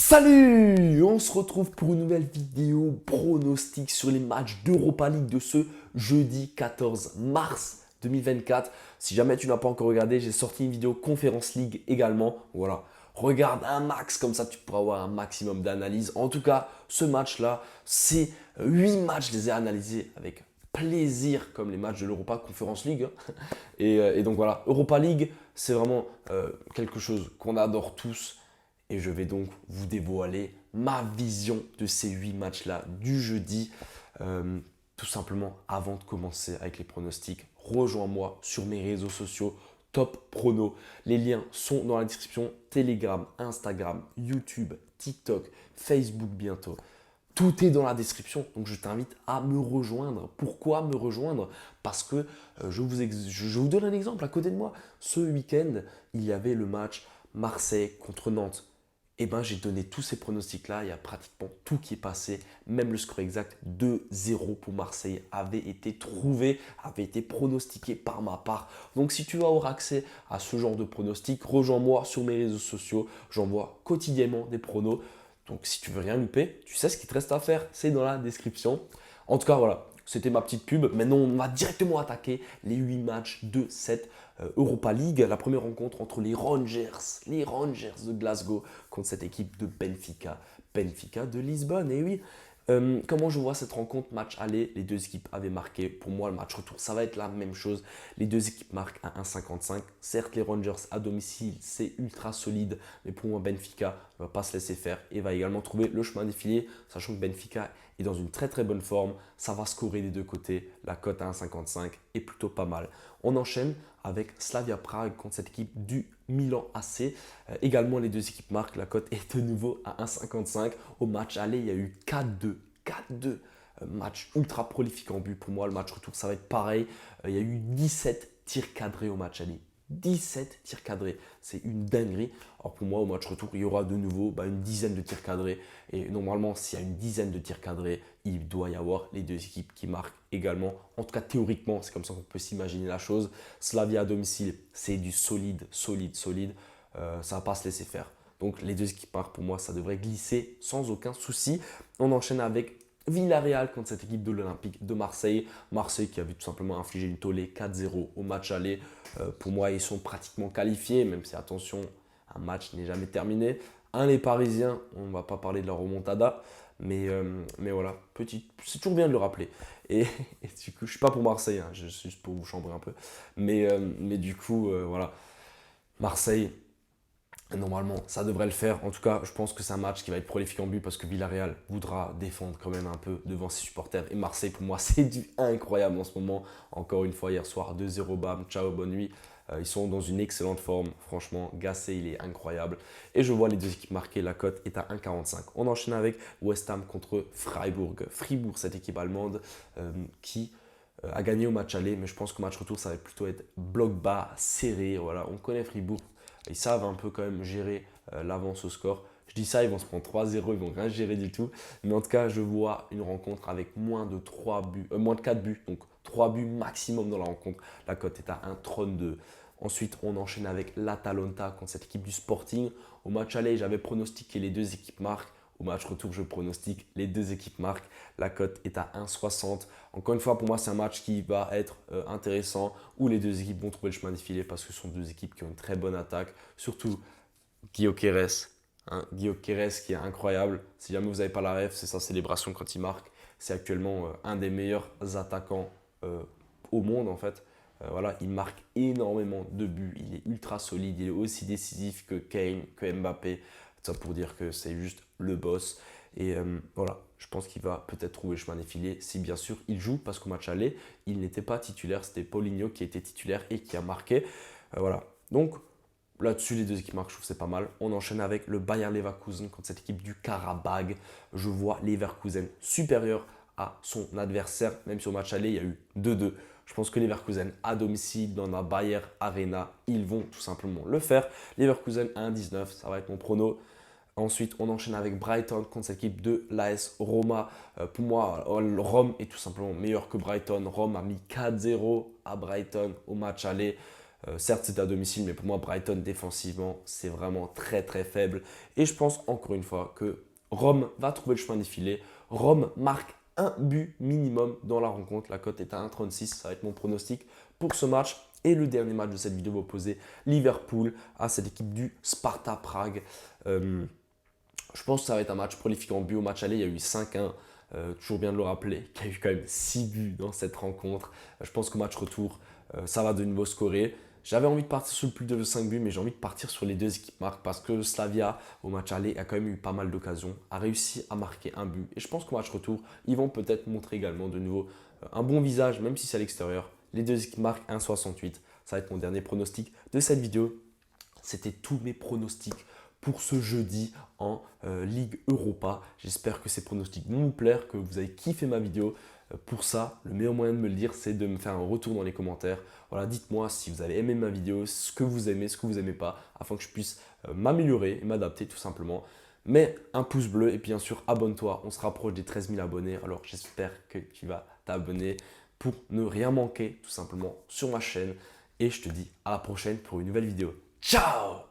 Salut! On se retrouve pour une nouvelle vidéo pronostic sur les matchs d'Europa League de ce jeudi 14 mars 2024. Si jamais tu n'as pas encore regardé, j'ai sorti une vidéo Conference League également. Voilà, regarde un max, comme ça tu pourras avoir un maximum d'analyse. En tout cas, ce match-là, c'est 8 matchs, je les ai analysés avec plaisir comme les matchs de l'Europa Conference League. Et donc voilà, Europa League, c'est vraiment quelque chose qu'on adore tous. Et je vais donc vous dévoiler ma vision de ces 8 matchs-là du jeudi. Tout simplement, avant de commencer avec les pronostics, rejoins-moi sur mes réseaux sociaux Top Prono. Les liens sont dans la description. Telegram, Instagram, YouTube, TikTok, Facebook bientôt. Tout est dans la description, donc je t'invite à me rejoindre. Pourquoi me rejoindre? Parce que je vous donne un exemple à côté de moi. Ce week-end, il y avait le match Marseille contre Nantes. Et ben, j'ai donné tous ces pronostics-là, il y a pratiquement tout qui est passé, même le score exact 2-0 pour Marseille avait été trouvé, avait été pronostiqué par ma part. Donc si tu veux avoir accès à ce genre de pronostics, rejoins-moi sur mes réseaux sociaux, j'envoie quotidiennement des pronos. Donc si tu veux rien louper, tu sais ce qu'il te reste à faire, c'est dans la description. En tout cas, voilà, c'était ma petite pub. Maintenant, on va directement attaquer les 8 matchs de cette Europa League. La première rencontre entre les Rangers de Glasgow contre cette équipe de Benfica. Benfica de Lisbonne, et oui. Comment je vois cette rencontre match aller? Les deux équipes avaient marqué. Pour moi, le match retour, ça va être la même chose. Les deux équipes marquent à 1,55. Certes, les Rangers à domicile, c'est ultra solide. Mais pour moi, Benfica ne va pas se laisser faire et va également trouver le chemin défilé. Sachant que Benfica est dans une très très bonne forme. Ça va scorer des deux côtés. La cote à 1,55 est plutôt pas mal. On enchaîne avec Slavia Prague contre cette équipe du Milan AC. Également, les deux équipes marquent. La cote est de nouveau à 1,55. Au match aller, il y a eu 4-2. 4-2. Match ultra prolifique en but. Pour moi, le match retour, ça va être pareil. Il y a eu 17 tirs cadrés au match aller. 17 tirs cadrés. C'est une dinguerie. Alors pour moi, au match retour, il y aura de nouveau une dizaine de tirs cadrés. Et normalement, s'il y a une dizaine de tirs cadrés, il doit y avoir les deux équipes qui marquent également. En tout cas, théoriquement, c'est comme ça qu'on peut s'imaginer la chose. Slavia à domicile, c'est du solide. Ça ne va pas se laisser faire. Donc les deux équipes marquent, pour moi, ça devrait glisser sans aucun souci. On enchaîne avec Villarreal contre cette équipe de l'Olympique de Marseille. Marseille qui a vu tout simplement infliger une tollée 4-0 au match aller. Pour moi, ils sont pratiquement qualifiés, même si attention, un match n'est jamais terminé. Les Parisiens, on ne va pas parler de la remontada, mais voilà, c'est toujours bien de le rappeler. Et du coup, je ne suis pas pour Marseille, hein, je suis juste pour vous chambrer un peu. Mais du coup, voilà, Marseille, normalement, ça devrait le faire. En tout cas, je pense que c'est un match qui va être prolifique en but parce que Villarreal voudra défendre quand même un peu devant ses supporters. Et Marseille, pour moi, c'est du incroyable en ce moment. Encore une fois, hier soir, 2-0, bam, ciao, bonne nuit. Ils sont dans une excellente forme. Franchement, Gasset, il est incroyable. Et je vois les deux équipes marquées. La cote est à 1,45. On enchaîne avec West Ham contre Freiburg. Fribourg, cette équipe allemande qui a gagné au match aller. Mais je pense qu'au match retour, ça va plutôt être bloc bas, serré. Voilà, on connaît Fribourg. Ils savent un peu quand même gérer l'avance au score. Je dis ça, ils vont se prendre 3-0, ils vont rien gérer du tout. Mais en tout cas, je vois une rencontre avec moins de 4 buts, donc 3 buts maximum dans la rencontre. La cote est à 1,32. Ensuite, on enchaîne avec l'Atalanta contre cette équipe du Sporting. Au match aller, j'avais pronostiqué les deux équipes marquent. Au match retour, je pronostique les deux équipes marquent. La cote est à 1,60. Encore une fois, pour moi, c'est un match qui va être intéressant où les deux équipes vont trouver le chemin défilé parce que ce sont deux équipes qui ont une très bonne attaque. Surtout Guillaume Quérez. Guillaume Quérez qui est incroyable. Si jamais vous n'avez pas la ref, c'est sa célébration quand il marque. C'est actuellement un des meilleurs attaquants au monde en fait. Voilà, il marque énormément de buts. Il est ultra solide. Il est aussi décisif que Kane, que Mbappé. Ça pour dire que c'est juste le boss. Et voilà, je pense qu'il va peut-être trouver le chemin défilé si bien sûr il joue parce qu'au match aller, il n'était pas titulaire. C'était Paulinho qui était titulaire et qui a marqué. Voilà. Donc là-dessus, les deux équipes marquent, je trouve que c'est pas mal. On enchaîne avec le Bayer Leverkusen contre cette équipe du Karabag. Je vois Leverkusen supérieur à son adversaire, même si au match aller, il y a eu 2-2. Je pense que Leverkusen à domicile dans la Bayer Arena, ils vont tout simplement le faire. Leverkusen à 1,19, ça va être mon prono. Ensuite, on enchaîne avec Brighton contre cette équipe de l'AS Roma. Pour moi, Rome est tout simplement meilleur que Brighton. Rome a mis 4-0 à Brighton au match aller. Certes, c'était à domicile, mais pour moi, Brighton, défensivement, c'est vraiment très très faible. Et je pense encore une fois que Rome va trouver le chemin des filets. Rome marque un but minimum dans la rencontre. La cote est à 1,36. Ça va être mon pronostic pour ce match. Et le dernier match de cette vidéo va opposer Liverpool à cette équipe du Sparta Prague. Je pense que ça va être un match prolifique en but. Au match aller, il y a eu 5-1. Toujours bien de le rappeler, qu'il y a eu quand même 6 buts dans cette rencontre. Je pense qu'au match retour, ça va de nouveau scorer. J'avais envie de partir sur le plus de 5 buts, mais j'ai envie de partir sur les deux équipes marques parce que Slavia, au match aller, a quand même eu pas mal d'occasions, a réussi à marquer un but. Et je pense qu'au match retour, ils vont peut-être montrer également de nouveau un bon visage, même si c'est à l'extérieur. Les deux équipes marquent 1,68. Ça va être mon dernier pronostic de cette vidéo. C'était tous mes pronostics pour ce jeudi en Ligue Europa. J'espère que ces pronostics vont vous plaire, que vous avez kiffé ma vidéo. Pour ça, le meilleur moyen de me le dire, c'est de me faire un retour dans les commentaires. Voilà, dites-moi si vous avez aimé ma vidéo, ce que vous aimez, ce que vous n'aimez pas, afin que je puisse m'améliorer et m'adapter tout simplement. Mais un pouce bleu et puis bien sûr, abonne-toi. On se rapproche des 13 000 abonnés. Alors j'espère que tu vas t'abonner pour ne rien manquer tout simplement sur ma chaîne. Et je te dis à la prochaine pour une nouvelle vidéo. Ciao!